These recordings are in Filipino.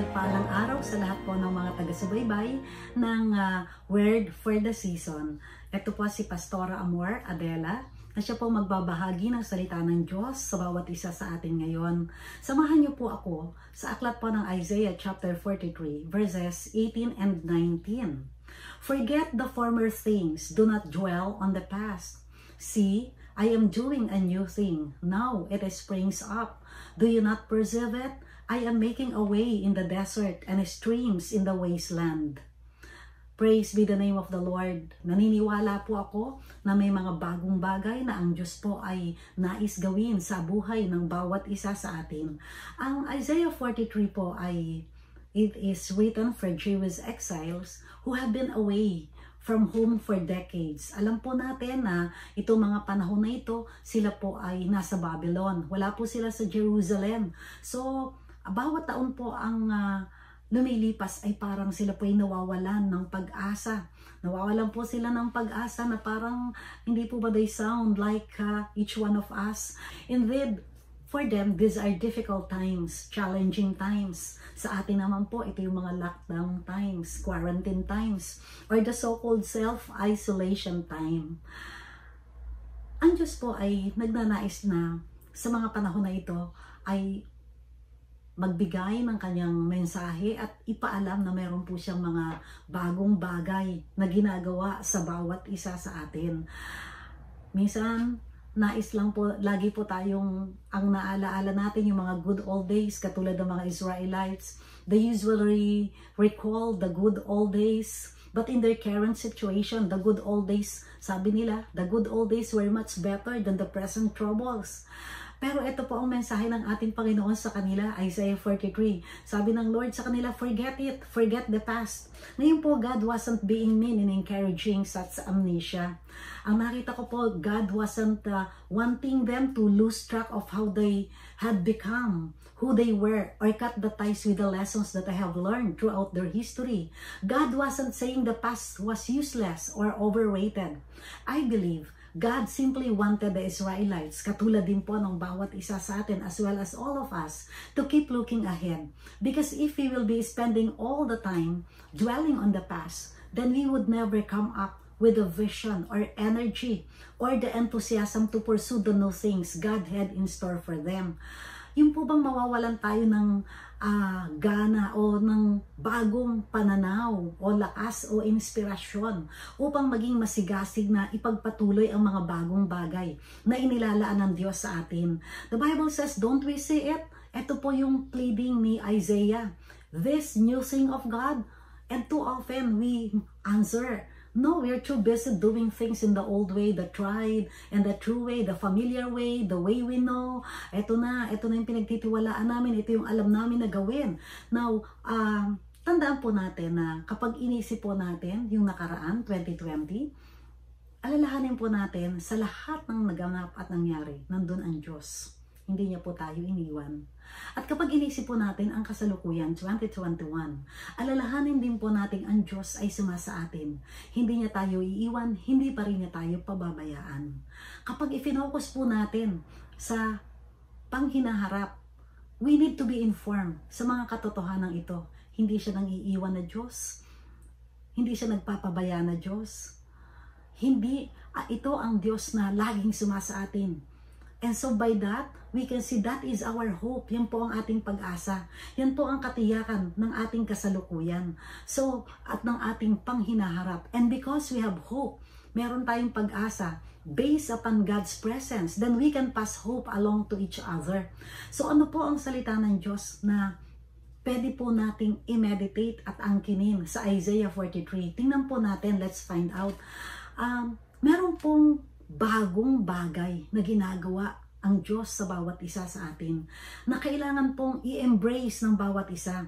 mapagpalang araw sa lahat po ng mga taga-subaybay ng Word for the Season. Ito po si Pastora Amor Adela na siya po magbabahagi ng salita ng Diyos sa bawat isa sa atin ngayon. Samahan niyo po ako sa aklat po ng Isaiah chapter 43 verses 18 and 19. Forget the former things, do not dwell on the past. See, I am doing a new thing. Now it springs up. Do you not perceive it? I am making a way in the desert and streams in the wasteland. Praise be the name of the Lord. Naniniwala po ako na may mga bagong bagay na ang Diyos po ay nais gawin sa buhay ng bawat isa sa atin. Ang Isaiah 43 po ay, it is written for Jewish exiles who have been away from home for decades. Alam po natin na itong mga panahon na ito, sila po ay nasa Babylon. Wala po sila sa Jerusalem. So, bawat taon po ang lumilipas ay parang sila po ay nawawalan ng pag-asa. Nawawalan po sila ng pag-asa na parang hindi po ba they sound like each one of us. Indeed, for them, these are difficult times, challenging times. Sa atin naman po, ito yung mga lockdown times, quarantine times, or the so-called self-isolation time. Ang Diyos po ay nagnanais na sa mga panahon na ito ay magbigay ng kanyang mensahe at ipaalam na meron po siyang mga bagong bagay na ginagawa sa bawat isa sa atin. Minsan, nais lang po, lagi po tayong ang naalaala natin yung mga good old days katulad ng mga Israelites. They usually recall the good old days, but in their current situation, the good old days, sabi nila, the good old days were much better than the present troubles. Pero ito po ang mensahe ng ating Panginoon sa kanila, Isaiah 43. Sabi ng Lord sa kanila, forget it, forget the past. Ngayon po, God wasn't being mean in encouraging such amnesia. Ang nakita ko po, God wasn't wanting them to lose track of how they had become, who they were, or cut the ties with the lessons that I have learned throughout their history. God wasn't saying the past was useless or overrated. I believe God simply wanted the Israelites, katulad din po ng bawat isa sa atin as well as all of us, to keep looking ahead. Because if we will be spending all the time dwelling on the past, then we would never come up with a vision or energy or the enthusiasm to pursue the new things God had in store for them. Yung po bang mawawalan tayo ng gana o ng bagong pananaw o lakas o inspirasyon upang maging masigasig na ipagpatuloy ang mga bagong bagay na inilalaan ng Diyos sa atin. The Bible says, don't we see it? Ito po yung pleading ni Isaiah. This new thing of God. And too often we answer, no, we're too busy doing things in the old way, the tried and the true way, the familiar way, the way we know. Ito na yung pinagtitiwalaan namin, ito yung alam namin na gawin. Now, tandaan po natin na kapag inisip po natin yung nakaraan, 2020, alalahanin po natin sa lahat ng naganap at nangyari, nandun ang Diyos. Hindi niya po tayo iniwan. At kapag inisip po natin ang kasalukuyan 2021, alalahanin din po natin ang Diyos ay sumasa atin. Hindi niya tayo iiwan, hindi pa rin niya tayo pababayaan. Kapag ifinokus po natin sa panghinaharap, we need to be informed sa mga katotohanan ito. Hindi siya nang iiwan na Diyos. Hindi siya nagpapabaya na Diyos. Hindi, ito ang Diyos na laging sumasa atin. And so by that, we can see that is our hope. Yan po ang ating pag-asa. Yan po ang katiyakan ng ating kasalukuyan. So, at ng ating panghinaharap. And because we have hope, meron tayong pag-asa based upon God's presence, then we can pass hope along to each other. So ano po ang salita ng Diyos na pwede po nating i-meditate at angkinin sa Isaiah 43? Tingnan po natin, let's find out. Meron pong bagong bagay na ginagawa ang Diyos sa bawat isa sa atin na kailangan pong i-embrace ng bawat isa.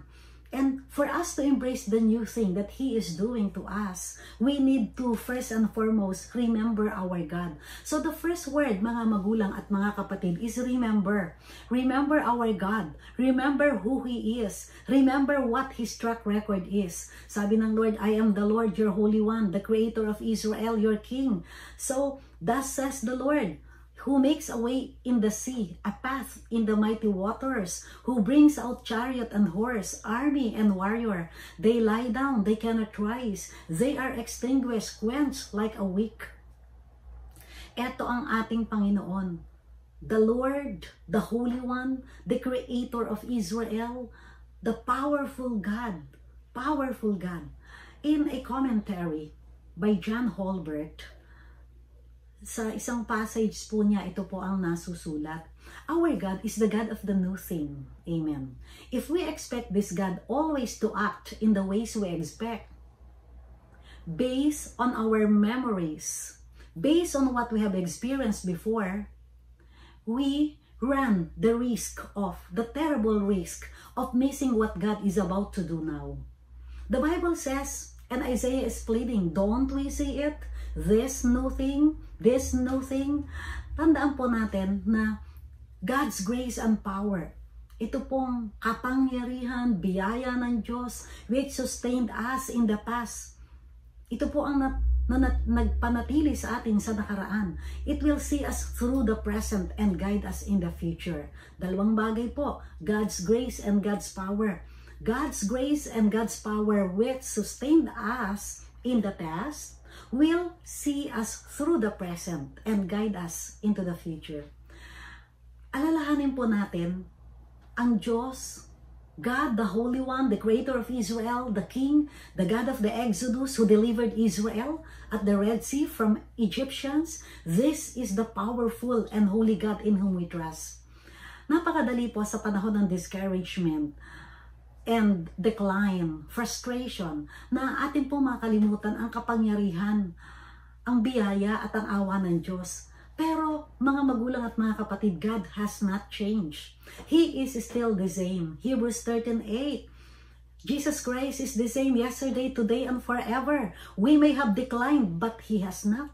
And for us to embrace the new thing that He is doing to us, we need to first and foremost remember our God. So the first word, mga magulang at mga kapatid, is remember. Remember our God. Remember who He is. Remember what His track record is. Sabi ng Lord, I am the Lord, your Holy One, the Creator of Israel, your King. So, thus says the Lord, who makes a way in the sea, a path in the mighty waters, who brings out chariot and horse, army and warrior. They lie down, they cannot rise. They are extinguished, quenched like a wick. Ito ang ating Panginoon, the Lord, the Holy One, the Creator of Israel, the powerful God, powerful God. In a commentary by John Holbert, sa isang passage po niya, ito po ang nasusulat. Our God is the God of the new thing. Amen. If we expect this God always to act in the ways we expect, based on our memories, based on what we have experienced before, we run the terrible risk of missing what God is about to do now. The Bible says, and Isaiah is pleading, don't we see it? This new thing, this new thing. Tandaan po natin na God's grace and power, ito pong kapangyarihan, biyaya ng Diyos, which sustained us in the past. Ito po ang nagpanatili sa atin sa nakaraan. It will see us through the present and guide us in the future. Dalawang bagay po, God's grace and God's power. God's grace and God's power which sustained us in the past will see us through the present and guide us into the future. Alalahanin po natin, ang Diyos, God, the Holy One, the Creator of Israel, the King, the God of the Exodus who delivered Israel at the Red Sea from Egyptians, this is the powerful and holy God in whom we trust. Napakadali po sa panahon ng discouragement and decline, frustration, na atin po makalimutan ang kapangyarihan, ang biyaya at ang awa ng Diyos. Pero mga magulang at mga kapatid, God has not changed. He is still the same. Hebrews 13:8. Jesus Christ is the same yesterday, today, and forever. We may have declined, but He has not.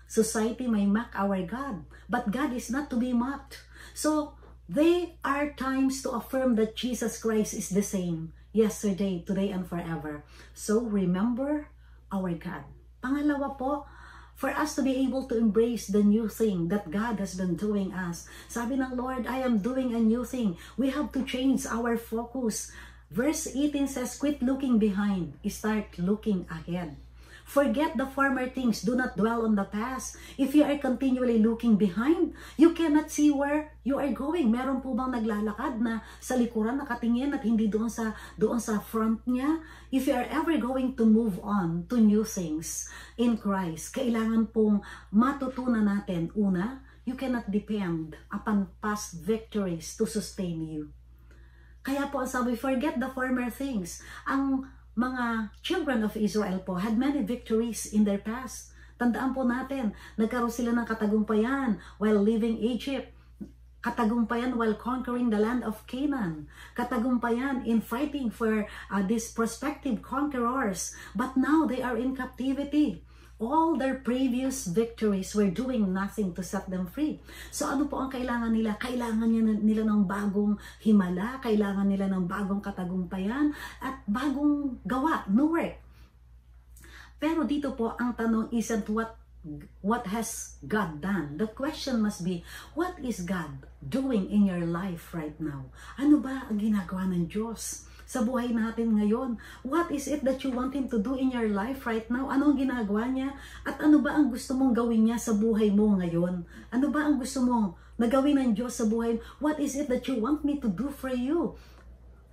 Society may mock our God, but God is not to be mocked. So, there are times to affirm that Jesus Christ is the same yesterday, today, and forever. So, remember our God. Pangalawa po, for us to be able to embrace the new thing that God has been doing us. Sabi ng Lord, I am doing a new thing. We have to change our focus. Verse 18 says, quit looking behind. Start looking ahead. Forget the former things. Do not dwell on the past. If you are continually looking behind, you cannot see where you are going. Meron po bang naglalakad na sa likuran nakatingin at hindi doon sa front niya? If you are ever going to move on to new things in Christ, kailangan pong matutunan natin. Una, you cannot depend upon past victories to sustain you. Kaya po sabi, forget the former things. Ang mga children of Israel po had many victories in their past. Tandaan po natin, nagkaroon sila ng katagumpayan while leaving Egypt. Katagumpayan while conquering the land of Canaan. Katagumpayan in fighting for these prospective conquerors. But now they are in captivity. All their previous victories were doing nothing to set them free. So ano po ang kailangan nila? Kailangan nila ng bagong himala, kailangan nila ng bagong katagumpayan, at bagong gawa, new work. Pero dito po, ang tanong isn't what has God done? The question must be, what is God doing in your life right now? Ano ba ang ginagawa ng Diyos sa buhay natin ngayon? What is it that you want Him to do in your life right now? Ano ang ginagawa niya? At ano ba ang gusto mong gawin niya sa buhay mo ngayon? Ano ba ang gusto mong nagawin ng Diyos sa buhay? What is it that you want me to do for you?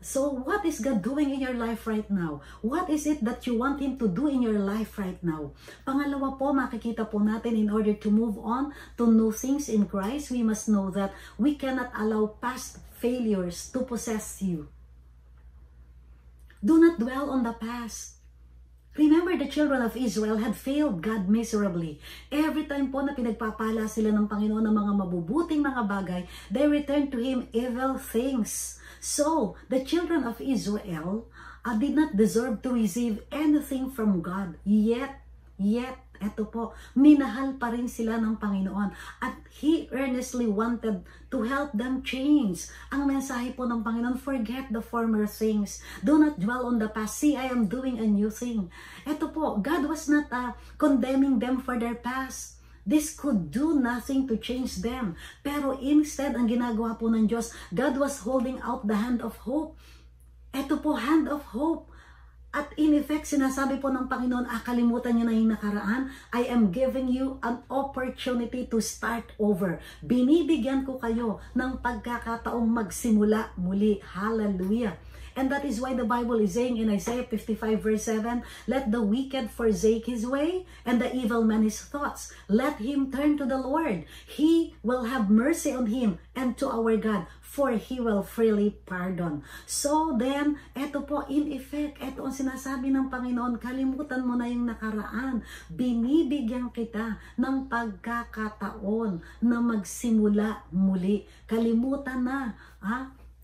So, what is God doing in your life right now? What is it that you want Him to do in your life right now? Pangalawa po, makikita po natin, in order to move on to new things in Christ, we must know that we cannot allow past failures to possess you. Do not dwell on the past. Remember, the children of Israel had failed God miserably. Every time po na pinagpapala sila ng Panginoon ng mga mabubuting mga bagay, they returned to Him evil things. So, the children of Israel did not deserve to receive anything from God. Yet, eto po, minahal pa rin sila ng Panginoon. At He earnestly wanted to help them change. Ang mensahe po ng Panginoon, forget the former things. Do not dwell on the past. See, I am doing a new thing. Eto po, God was not condemning them for their past. This could do nothing to change them. Pero instead, ang ginagawa po ng Diyos, God was holding out the hand of hope. Ito po, hand of hope. At in effect, sinasabi po ng Panginoon, kalimutan niyo na yung nakaraan. I am giving you an opportunity to start over. Binibigyan ko kayo ng pagkakataong magsimula muli. Hallelujah. And that is why the Bible is saying in Isaiah 55 verse 7, let the wicked forsake his way, and the evil man his thoughts. Let him turn to the Lord. He will have mercy on him, and to our God, for He will freely pardon. So then, eto po, in effect, eto ang sinasabi ng Panginoon, kalimutan mo na yung nakaraan. Binibigyan kita ng pagkakataon na magsimula muli. Kalimutan na,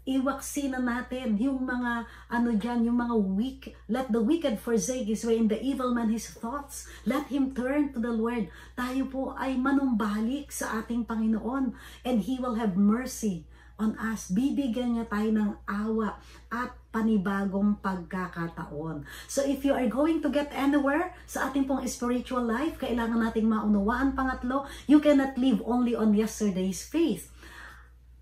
iwaksi na natin yung mga yung mga weak. Let the wicked forsake his way, and the evil man his thoughts. Let him turn to the Lord. Tayo po ay manumbalik sa ating Panginoon, and He will have mercy on us. Bibigyan niya tayo ng awa at panibagong pagkakataon. So if you are going to get anywhere sa ating pong spiritual life, kailangan nating maunawaan. Pangatlo, you cannot live only on yesterday's faith.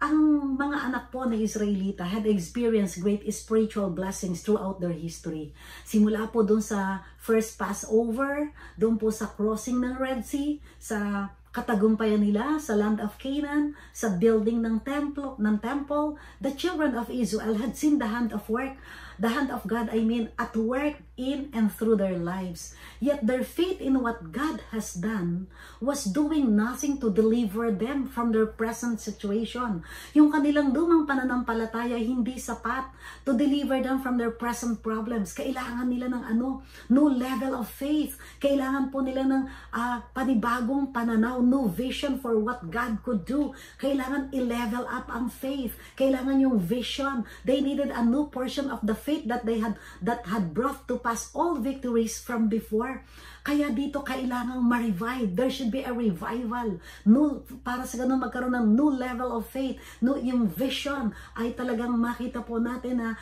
Ang mga anak po ng Israelita had experienced great spiritual blessings throughout their history. Simula po dun sa first Passover, dun po sa crossing ng Red Sea, sa katagumpayan nila sa land of Canaan, sa building ng temple, the children of Israel had seen the hand of God, at work in and through their lives. Yet their faith in what God has done was doing nothing to deliver them from their present situation. Yung kanilang lumang pananampalataya hindi sapat to deliver them from their present problems. Kailangan nila ng new level of faith. Kailangan po nila ng panibagong pananaw, new vision for what God could do. Kailangan i-level up ang faith. Kailangan yung vision. They needed a new portion of the faith that had brought to pass all victories from before. Kaya dito kailangang ma-revive. There should be a revival. Para sa ganun magkaroon ng new level of faith. Yung vision ay talagang makita po natin na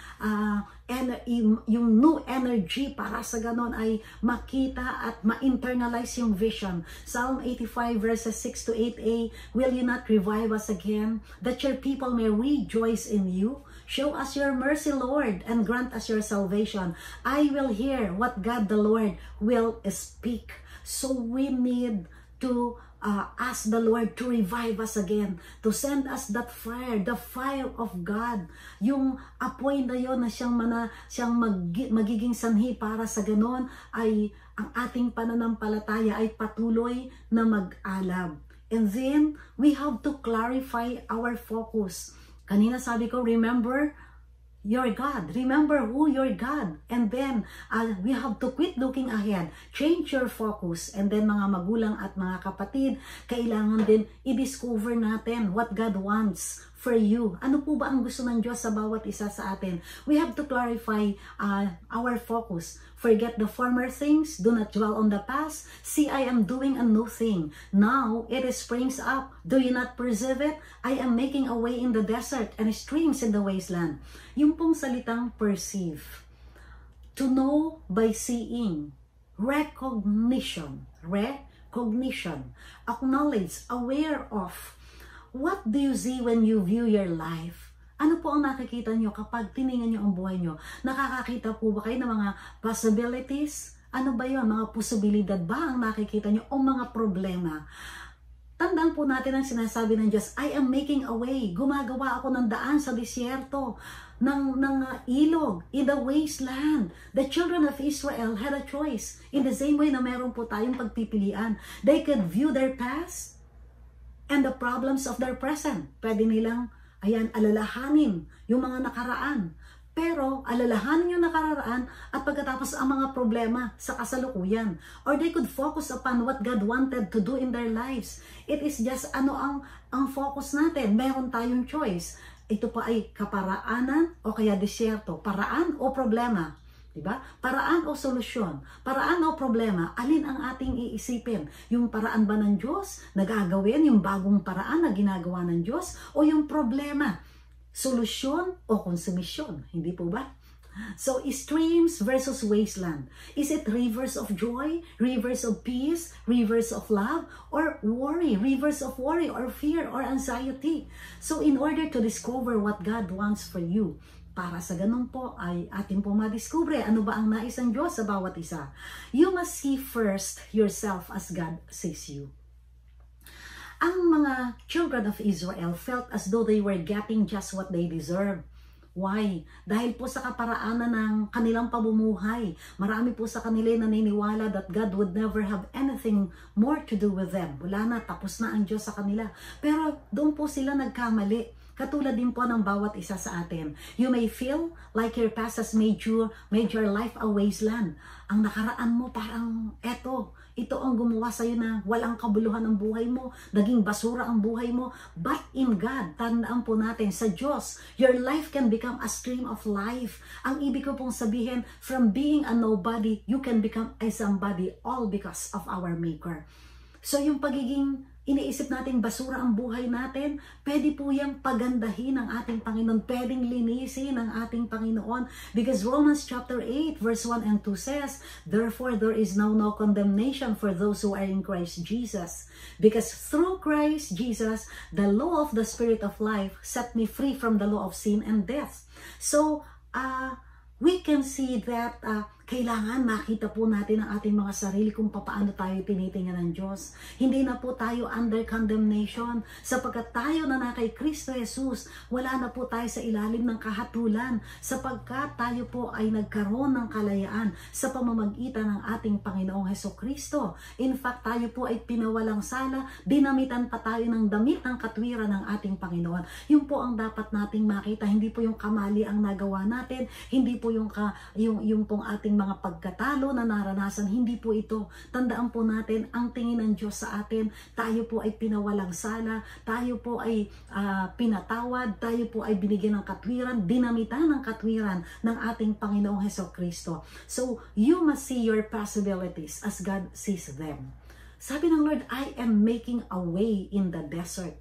yung new energy para sa ganun ay makita at ma-internalize yung vision. Psalm 85 verses 6 to 8a, will you not revive us again, that your people may rejoice in you? Show us your mercy, Lord, and grant us your salvation. I will hear what God the Lord will speak. So we need to ask the Lord to revive us again, to send us that fire, the fire of God. Yung apoy na yun na siyang magiging sanhi para sa ganon ay ang ating pananampalataya ay patuloy na mag-alab. And then, we have to clarify our focus. Kanina sabi ko, remember your God. Remember who your God. And then, we have to quit looking ahead. Change your focus. And then, mga magulang at mga kapatid, kailangan din i-discover natin what God wants for you. Ano po ba ang gusto ng Diyos sa bawat isa sa atin? We have to clarify our focus. Forget the former things. Do not dwell on the past. See, I am doing a new thing. Now, it springs up. Do you not perceive it? I am making a way in the desert and streams in the wasteland. Yung pong salitang perceive. To know by seeing. Recognition. Acknowledge. Aware of. What do you see when you view your life? Ano po ang nakikita nyo kapag tiningnan nyo ang buhay nyo? Nakakakita po ba kayo ng mga possibilities? Ano ba yun? Mga posibilidad ba ang nakikita nyo o mga problema? Tandaan po natin ang sinasabi ng Diyos, I am making a way. Gumagawa ako ng daan sa disyerto, ng ilog, in the wasteland. The children of Israel had a choice. In the same way na meron po tayong pagpipilian. They could view their past and the problems of their present. Pwede nilang alalahanin yung mga nakaraan. Pero alalahanin yung nakaraan at pagkatapos ang mga problema sa kasalukuyan. Or they could focus upon what God wanted to do in their lives. It is just ang focus natin. Meron tayong choice. Ito pa ay kaparaanan o kaya disyerto. Paraan o problema. Diba? Paraan o solusyon, paraan o problema, alin ang ating iisipin? Yung paraan ba ng Diyos na gagawin, yung bagong paraan na ginagawa ng Diyos, o yung problema, solusyon o konsumisyon? Hindi po ba? So, streams versus wasteland. Is it rivers of joy, rivers of peace, rivers of love, or worry, rivers of worry, or fear, or anxiety? So, in order to discover what God wants for you, para sa ganun po ay atin po madiskubre ano ba ang nais ng Diyos sa bawat isa. You must see first yourself as God sees you. Ang mga children of Israel felt as though they were getting just what they deserve. Why? Dahil po sa kaparaanan ng kanilang pamumuhay, marami po sa kanila naniniwala that God would never have anything more to do with them. Wala na, tapos na ang Diyos sa kanila. Pero doon po sila nagkamali. Katulad din po ng bawat isa sa atin. You may feel like your past has made your life a wasteland. Ang nakaraan mo parang ito ang gumawa sa'yo na walang kabuluhan ang buhay mo, naging basura ang buhay mo. But in God, tandaan po natin, sa Diyos, your life can become a stream of life. Ang ibig ko pong sabihin, from being a nobody, you can become a somebody, all because of our Maker. So yung pagiging iniisip nating basura ang buhay natin, pwede po yung pagandahin ng ating Panginoon, pwedeng linisin ng ating Panginoon. Because Romans chapter 8 verse 1 and 2 says, therefore there is now no condemnation for those who are in Christ Jesus. Because through Christ Jesus, the law of the Spirit of life set me free from the law of sin and death. So, we can see that kailangan makita po natin ang ating mga sarili kung paano tayo tinitingnan ng Diyos. Hindi na po tayo under condemnation sapagkat tayo na kay Kristo Jesus, wala na po tayo sa ilalim ng kahatulan sapagkat tayo po ay nagkaroon ng kalayaan sa pamamagitan ng ating Panginoong Hesukristo. In fact, tayo po ay pinawalang sala, dinamitan pa tayo ng damit ng katwiran ng ating Panginoon. Yun po ang dapat nating makita, hindi po yung kamali ang nagawa natin, hindi po yung pong ating mga pagkatalo na naranasan, hindi po ito. Tandaan po natin, ang tingin ng Diyos sa atin, tayo po ay pinawalang sala, tayo po ay pinatawad, tayo po ay binigyan ng katwiran, dinamitan ng katwiran ng ating Panginoong Hesukristo. So, you must see your possibilities as God sees them. Sabi ng Lord, I am making a way in the desert.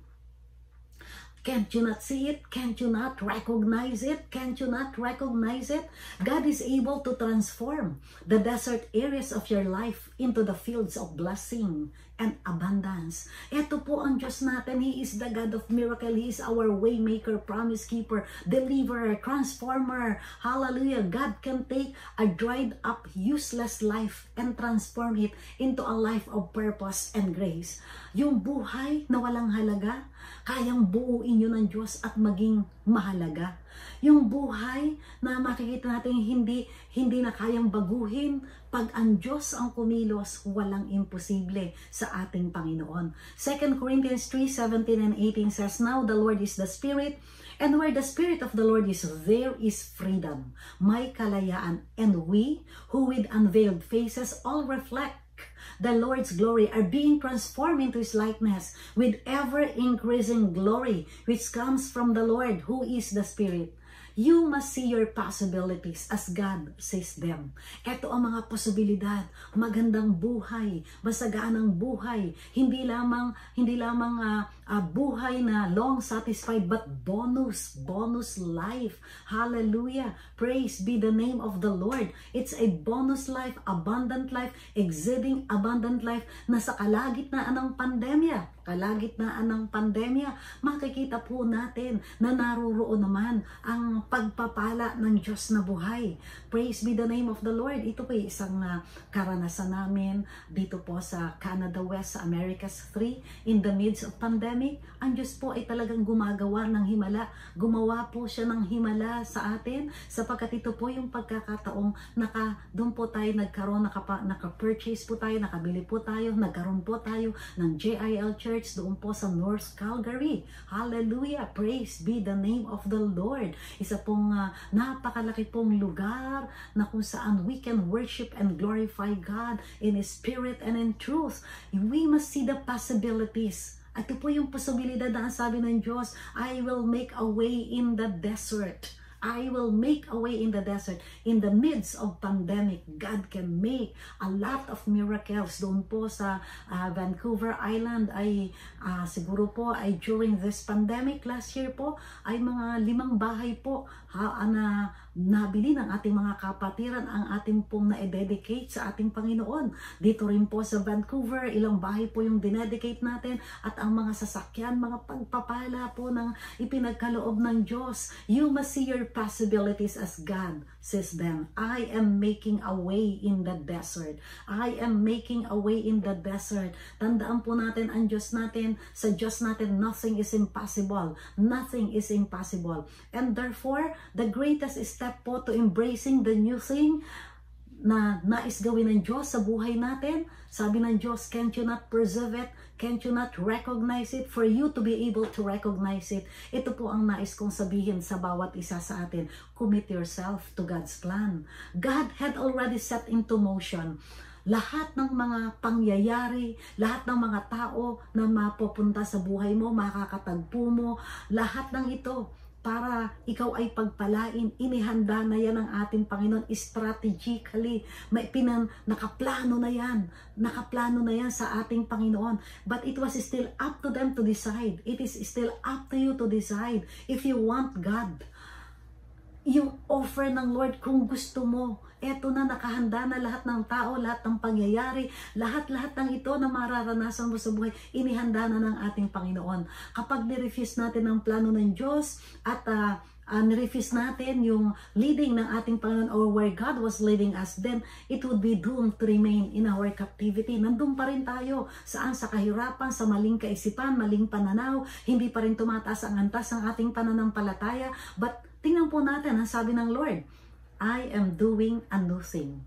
Can't you not see it? Can't you not recognize it? Can't you not recognize it? God is able to transform the desert areas of your life into the fields of blessing and abundance. Ito po ang Diyos natin. He is the God of miracle. He is our way maker, promise keeper, deliverer, transformer. Hallelujah. God can take a dried up, useless life and transform it into a life of purpose and grace. Yung buhay na walang halaga, kayang buuin yun ng Diyos at maging mahalaga. Yung buhay na makikita natin hindi na kayang baguhin, pag ang Diyos ang kumilos, walang imposible sa ating Panginoon. 2 Corinthians 3:17 and 18 says, now the Lord is the Spirit, and where the Spirit of the Lord is, there is freedom, may kalayaan, and we, who with unveiled faces all reflect the Lord's glory, are being transformed into His likeness with ever-increasing glory, which comes from the Lord, who is the Spirit. You must see your possibilities as God sees them. Ito ang mga posibilidad, magandang buhay, masaganang buhay, hindi lamang buhay na long satisfied, but bonus life. Hallelujah. Praise be the name of the Lord. It's a bonus life, abundant life, exceeding abundant life na sa kalagitnaan ng pandemya, makikita po natin na naroroon naman ang pagpapala ng Diyos na buhay. Praise be the name of the Lord. Ito po isang karanasan namin dito po sa Canada West, sa Americas 3, in the midst of pandemic. Ang Diyos po ay talagang gumagawa ng himala. Gumawa po siya ng himala sa atin sapagkat ito po yung pagkakataong doon po tayo nagkaroon, naka-purchase po tayo, nakabili po tayo, nagkaroon po tayo ng JIL Church doon po sa North Calgary. Hallelujah! Praise be the name of the Lord. Isa pong napakalaki pong lugar na kung saan we can worship and glorify God in Spirit and in truth. We must see the possibilities. At ito po yung posibilidad na sabi ng Diyos, I will make a way in the desert. I will make a way in the desert. In the midst of pandemic, God can make a lot of miracles. Doon po sa Vancouver Island ay siguro po ay during this pandemic last year po ay mga 5 bahay po na nabili ng ating mga kapatiran ang ating pong na-dedicate sa ating Panginoon. Dito rin po sa Vancouver, ilang bahay po yung dinedicate natin at ang mga sasakyan, mga pagpapala po ng ipinagkaloob ng Diyos. You must see your possibilities as God says them. I am making a way in the desert. I am making a way in the desert. Tandaan po natin ang Diyos natin. Sa Diyos natin, nothing is impossible. Nothing is impossible. And therefore, the greatest step po to embracing the new thing na nais gawin ng Diyos sa buhay natin. Sabi ng Diyos, can't you not preserve it? Can't you not recognize it? For you to be able to recognize it. Ito po ang nais kong sabihin sa bawat isa sa atin. Commit yourself to God's plan. God had already set into motion lahat ng mga pangyayari, lahat ng mga tao na mapupunta sa buhay mo, makakatagpo mo, lahat ng ito para ikaw ay pagpalain. Inihanda na yan ng ating Panginoon strategically. Nakaplano na yan. Nakaplano na yan sa ating Panginoon. But it was still up to them to decide. It is still up to you to decide if you want God. Yung offer ng Lord, kung gusto mo, eto na, nakahanda na lahat ng tao, lahat ng pangyayari, lahat ng ito na mararanasan mo sa buhay, inihanda na ng ating Panginoon. Kapag nirefuse natin ang plano ng Diyos at nirefuse natin yung leading ng ating Panginoon or where God was leading us, then it would be doomed to remain in our captivity. Nandun pa rin tayo. Saan? Sa kahirapan, sa maling kaisipan, maling pananaw, hindi pa rin tumataas ang antas ng ating pananampalataya. But tingnan po natin, ang sabi ng Lord, I am doing a new thing.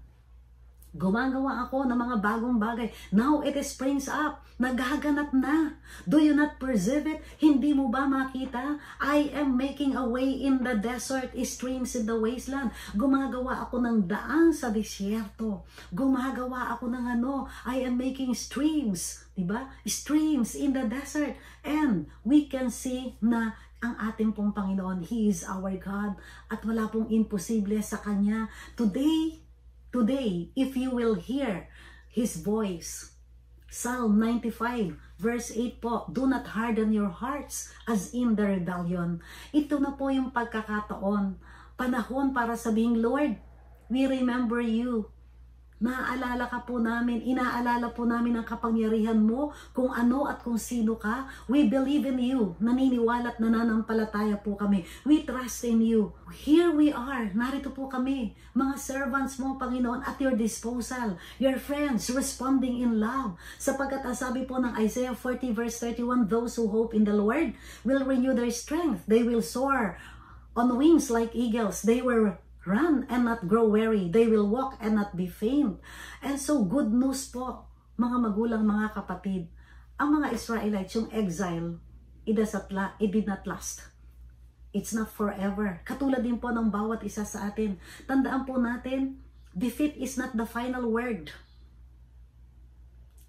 Gumagawa ako ng mga bagong bagay. Now it springs up. Naghaganap na. Do you not perceive it? Hindi mo ba makita? I am making a way in the desert, streams in the wasteland. Gumagawa ako ng daan sa disyerto. Gumagawa ako ng I am making streams. Diba? Streams in the desert. And we can see na ang ating pong Panginoon, He is our God. At wala pong imposible sa Kanya. Today, if you will hear His voice, Psalm 95 verse 8 po, do not harden your hearts as in the rebellion. Ito na po yung pagkakataon, panahon para sabihin, Lord, we remember you. Naaalala ka po namin, inaalala po namin ang kapangyarihan mo, kung ano at kung sino ka. We believe in you. Naniniwala at nananampalataya po kami. We trust in you. Here we are. Narito po kami, mga servants mo, Panginoon, at your disposal. Your friends responding in love. Sapagkat sabi po ng Isaiah 40 verse 31, those who hope in the Lord will renew their strength. They will soar on wings like eagles. They will run and not grow weary. They will walk and not be faint. And so, good news po, mga magulang, mga kapatid. Ang mga Israelites, yung exile, it did not last. It's not forever. Katulad din po ng bawat isa sa atin. Tandaan po natin, defeat is not the final word.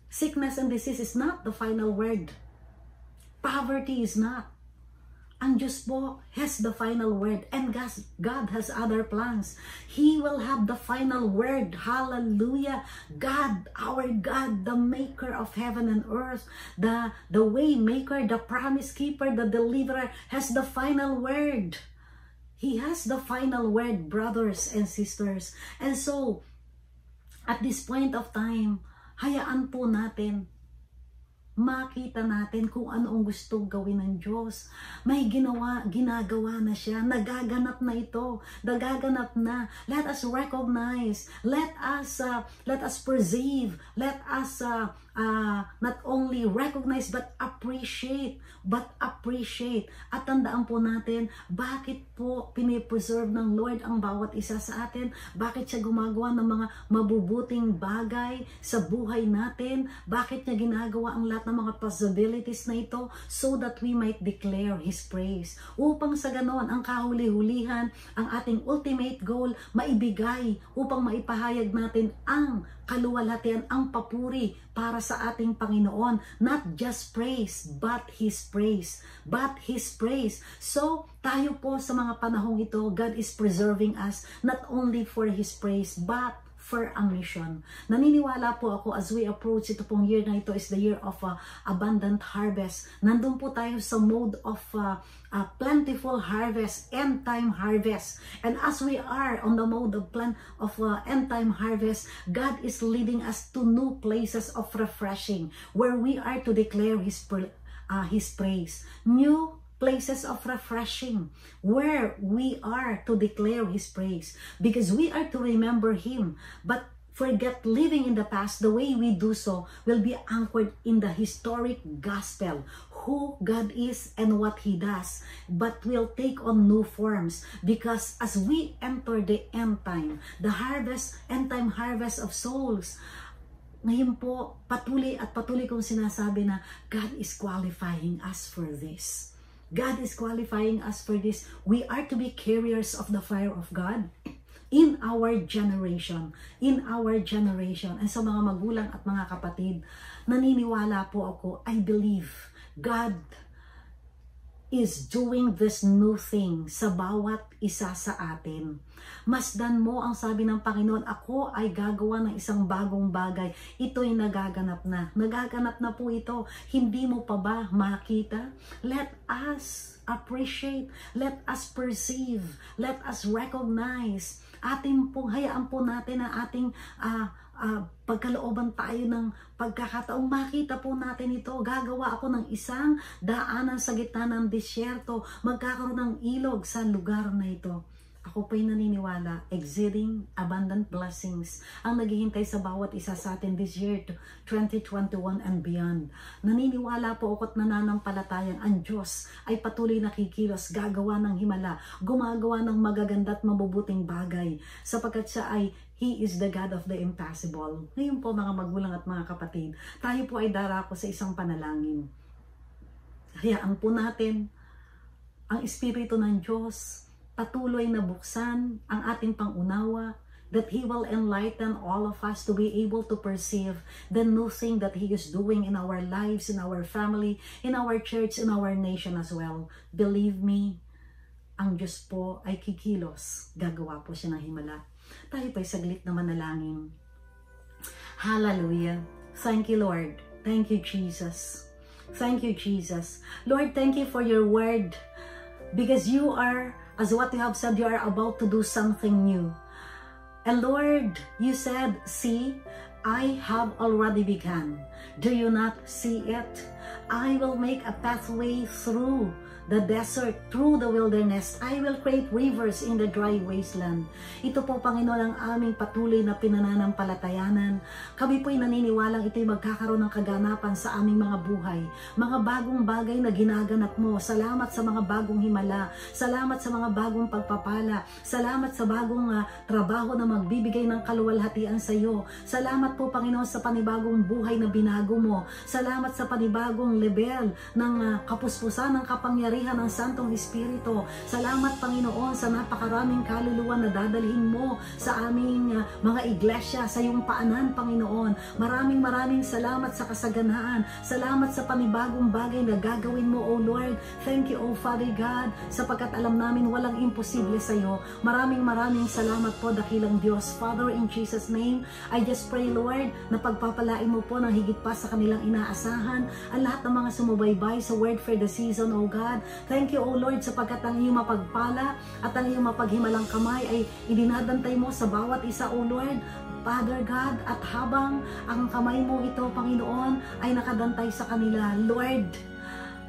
Sickness and disease is not the final word. Poverty is not. Ang Diyos po has the final word, and God has other plans. He will have the final word. Hallelujah. God, our God, the maker of heaven and earth, the way maker, the promise keeper, the deliverer, has the final word. He has the final word, brothers and sisters. And so, at this point of time, hayaan po natin makita natin kung ano ang gustong gawin ng Diyos. May ginagawa na siya. Nagaganap na ito. Nagaganap na. Let us recognize. Let us perceive. Let us not only recognize but appreciate. At tandaan po natin, bakit po pinipreserve ng Lord ang bawat isa sa atin? Bakit siya gumagawa ng mga mabubuting bagay sa buhay natin? Bakit niya ginagawa ang lahat ng mga possibilities na ito? So that we might declare His praise. Upang sa ganon, ang kahuli-hulihan, ang ating ultimate goal, maibigay upang maipahayag natin ang kaluwalhatian, ang papuri para sa ating Panginoon. Not just praise, but His praise. But His praise. So, tayo po sa mga panahong ito, God is preserving us not only for His praise, but for a mission. Naniniwala po ako as we approach ito pong year na ito is the year of abundant harvest. Nandun po tayo sa mode of plentiful harvest, end time harvest. And as we are on the mode of end time harvest, God is leading us to new places of refreshing where we are to declare His praise. New places of refreshing where we are to declare His praise, because we are to remember Him, but forget living in the past. The way we do so will be anchored in the historic gospel, who God is and what He does, but will take on new forms, because as we enter the end time, the harvest, end time harvest of souls, ngayon po patuloy kong sinasabi na God is qualifying us for this. God is qualifying us for this. We are to be carriers of the fire of God in our generation. In our generation. And sa mga magulang at mga kapatid, naniniwala po ako, I believe God is doing this new thing sa bawat isa sa atin. Masdan mo ang sabi ng Panginoon, ako ay gagawa ng isang bagong bagay. Ito'y nagaganap na. Nagaganap na po ito. Hindi mo pa ba makita? Let us appreciate. Let us perceive. Let us recognize. Hayaan po natin ang ating pagkalooban tayo ng pagkakataong makita po natin ito. Gagawa ako ng isang daanan sa gitna ng disyerto. Magkakaroon ng ilog sa lugar na ito. Ako po'y naniniwala, exceeding abundant blessings ang naghihintay sa bawat isa sa atin this year, 2021 and beyond. Naniniwala po ako at nananampalatayang ang Diyos ay patuloy nakikilos, gagawa ng himala, gumagawa ng magaganda at mabubuting bagay, sapagkat siya ay He is the God of the impossible. Ngayon po mga magulang at mga kapatid, tayo po ay darako sa isang panalangin. Hayaan po natin ang Espiritu ng Diyos patuloy na buksan ang ating pangunawa, that He will enlighten all of us to be able to perceive the new thing that He is doing in our lives, in our family, in our church, in our nation as well. Believe me, ang Diyos po ay kikilos. Gagawa po siya ng himala. Tayo pa'y saglit na manalangin. Hallelujah. Thank you, Lord. Thank you, Jesus. Thank you, Jesus. Lord, thank you for your word, because you are, as what you have said, you are about to do something new. And Lord, you said, see, I have already begun. Do you not see it? I will make a pathway through the desert, through the wilderness. I will create rivers in the dry wasteland. Ito po, Panginoon, ang aming patuloy na pinananampalatayanan. Kami po'y naniniwalang ito'y magkakaroon ng kaganapan sa aming mga buhay. Mga bagong bagay na ginaganap mo. Salamat sa mga bagong himala. Salamat sa mga bagong pagpapala. Salamat sa bagong trabaho na magbibigay ng kaluwalhatian sa iyo. Salamat po, Panginoon, sa panibagong buhay na binago mo. Salamat sa panibagong level ng kapuspusan ng kapangyarihan ng Santong Espiritu. Salamat, Panginoon, sa napakaraming kaluluwa na dadalhin mo sa aming mga iglesia, sa iyong paanan, Panginoon. Maraming salamat sa kasaganaan. Salamat sa panibagong bagay na gagawin mo, O Lord. Thank you, O Father God, sapagkat alam namin walang imposible sa iyo. Maraming salamat po, dakilang Diyos. Father, in Jesus' name, I just pray, Lord, na pagpapalain mo po ng higit pa sa kanilang inaasahan ang lahat ng mga sumubaybay sa Word for the Season, O God. Thank you, O Lord, sapagkat ang iyong mapagpala at ang iyong mapaghimalang kamay ay idinadantay mo sa bawat isa, O Lord, Father God, at habang ang kamay mo ito, Panginoon, ay nakadantay sa kanila, Lord,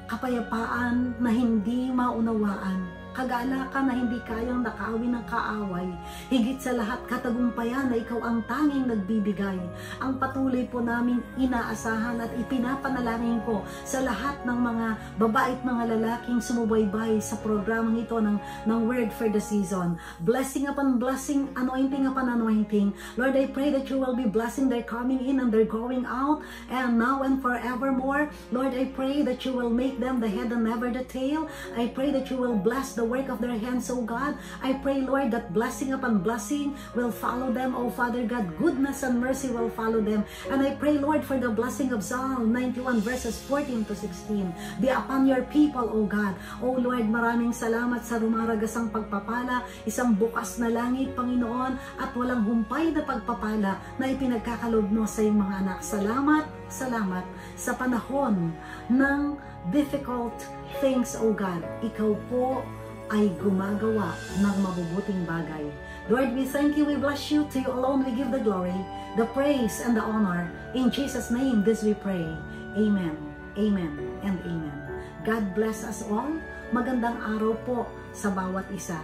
kapayapaan na hindi maunawaan, kagalakan na hindi kayang nakawin ng kaaway, higit sa lahat katagumpayan na ikaw ang tanging nagbibigay. Ang patuloy po naming inaasahan at ipinapanalangin ko sa lahat ng mga babae at mga lalaking sumubaybay sa programang ito ng Word for the Season. Blessing upon blessing, anointing upon anointing. Lord, I pray that you will be blessing their coming in and their going out, and now and forevermore. Lord, I pray that you will make them the head and never the tail. I pray that you will bless the work of their hands, O God. I pray, Lord, that blessing upon blessing will follow them, O Father God. Goodness and mercy will follow them. And I pray, Lord, for the blessing of Psalm 91 verses 14 to 16. Be upon your people, O God. O Lord, maraming salamat sa rumaragasang pagpapala, isang bukas na langit, Panginoon, at walang humpay na pagpapala na ipinagkakalob mo sa iyong mga anak. Salamat, salamat sa panahon ng difficult things, O God. Ikaw po ay gumagawa ng mabubuting bagay. Lord, we thank you, we bless you. To you alone we give the glory, the praise, and the honor. In Jesus' name, this we pray. Amen, amen, and amen. God bless us all. Magandang araw po sa bawat isa.